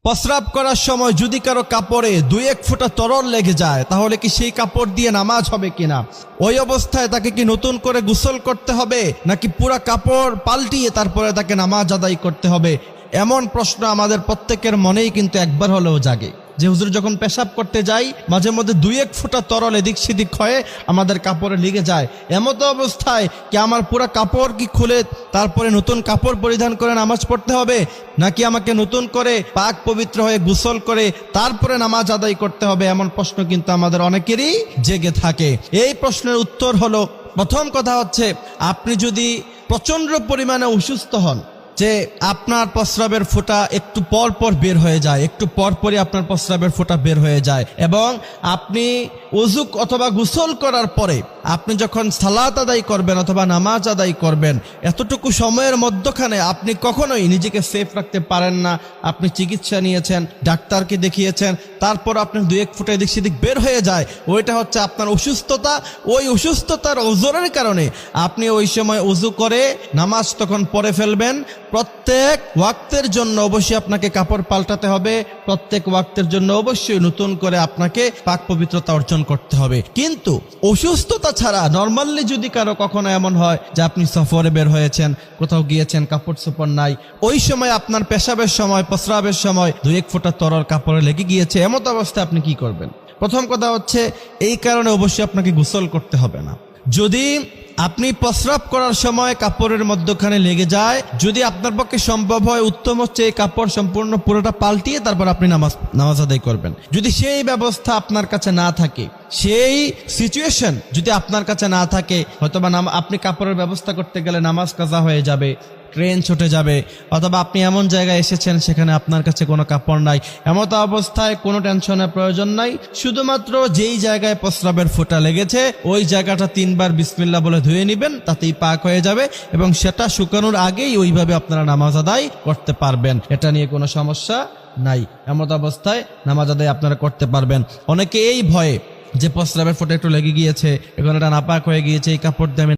প্রস্রাব করার সময় যদি কারো কাপড়ে 2-1 ফোঁটা তরল লেগে যায় তাহলে কি সেই কাপড় দিয়ে নামাজ হবে কিনা? ওই অবস্থায় তাকে কি নতুন করে গোসল করতে হবে নাকি পুরা কাপড় পাল্টিয়ে তারপরে তাকে নামাজ আদায় করতে হবে? এমন প্রশ্ন আমাদের প্রত্যেকের মনেই কিন্তু একবার হলেও জাগে যে হুজুর যখন পেশাব করতে যাই মাঝে মধ্যে 2-1 ফোঁটা তরল এদিক সেদিক হয়ে আমাদের কাপড়ে লেগে যায়। এমতো অবস্থায় কি আমার পুরা কাপড় কি খুলে তারপরে নতুন কাপড় পরিধান করে নামাজ পড়তে হবে নাকি আমাকে নতুন করে পাক পবিত্র হয়ে গোসল করে তারপরে নামাজ আদায় করতে হবে? এমন প্রশ্ন কিন্তু আমাদের অনেকেরই জেগে থাকে। এই প্রশ্নের উত্তর হলো, প্রথম কথা হচ্ছে আপনি যদি প্রচন্ড পরিমাণে অসুস্থ হন, যে আপনার প্রস্রাবের ফোঁটা একটু পর পর বের হয়ে যায়, একটু পর পরই আপনার প্রস্রাবের ফোঁটা বের হয়ে যায়, এবং আপনি ওযু অথবা গোসল করার পরে আপনি যখন সালাত আদায় করবেন অথবা নামাজ আদায় করবেন, এতটুকু সময়ের মধ্যখানে আপনি কখনোই নিজেকে সেফ রাখতে পারেন না। আপনি চিকিৎসা নিয়েছেন, ডাক্তারকে দেখিয়েছেন, তারপর আপনার 2-1 ফোঁটা এদিক সেদিক বের হয়ে যায়, ওইটা হচ্ছে আপনার অসুস্থতা। ওই অসুস্থতার ওজরের কারণে আপনি ওই সময় ওযু করে নামাজ তখন পড়ে ফেলবেন। প্রত্যেক ওয়াক্তের জন্য অবশ্যই আপনাকে কাপড় পাল্টাতে হবে, প্রত্যেক ওয়াক্তের জন্য অবশ্যই নতুন করে আপনাকে পাক পবিত্রতা অর্জন করতে হবে। কিন্তু অসুস্থতা ছাড়া নরমালি যদি কারো কখনো এমন হয় যে আপনি সফরে বের হয়েছেন, কোথাও গিয়েছেন, কাপড় চোপড় নাই, ওই সময় আপনার পেশাবের সময় প্রস্রাবের সময় 2-1 ফোঁটা তরল কাপড়ে লেগে গিয়েছে, এমত অবস্থায় আপনি কি করবেন? প্রথম কথা হচ্ছে এই কারণে অবশ্যই আপনাকে গোসল করতে হবে না। যদি আপনি প্রস্রাব করার সময় কাপড়ের মধ্যখানে লেগে যায়, যদি আপনার পক্ষে সম্ভব হয়, উত্তম হচ্ছে এই কাপড় সম্পূর্ণ পুরোটা পাল্টিয়ে তারপর আপনি নামাজ আদায় করবেন। যদি সেই ব্যবস্থা আপনার কাছে না থাকে, সেই সিচুয়েশন যদি আপনার কাছে না থাকে, হয়তোবা আপনি কাপড়ের ব্যবস্থা করতে গেলে নামাজ কাজা হয়ে যাবে, ট্রেন ছুটে যাবে, অথবা আপনি এমন জায়গায় এসেছেন সেখানে আপনার কাছে কোনো কাপড় নাই, এমত অবস্থায় কোনো টেনশনের প্রয়োজন নাই। শুধুমাত্র যেই জায়গায় প্রস্রাবের ফোঁটা লেগেছে ওই জায়গাটা 3 বার বিসমিল্লাহ বলে ধুয়ে নেবেন, তাতেই পাক হয়ে যাবে, এবং সেটা শুকানোর আগেই ওইভাবে আপনারা নামাজ আদায় করতে পারবেন। এটা নিয়ে কোনো সমস্যা নাই। এমত অবস্থায় নামাজ আদায় আপনারা করতে পারবেন। অনেকে এই ভয়ে যে প্রস্রাবের ফোঁটা একটু লেগে গিয়েছে, এখন এটা নাপাক হয়ে গিয়েছে, এই কাপড় দিয়ে আমি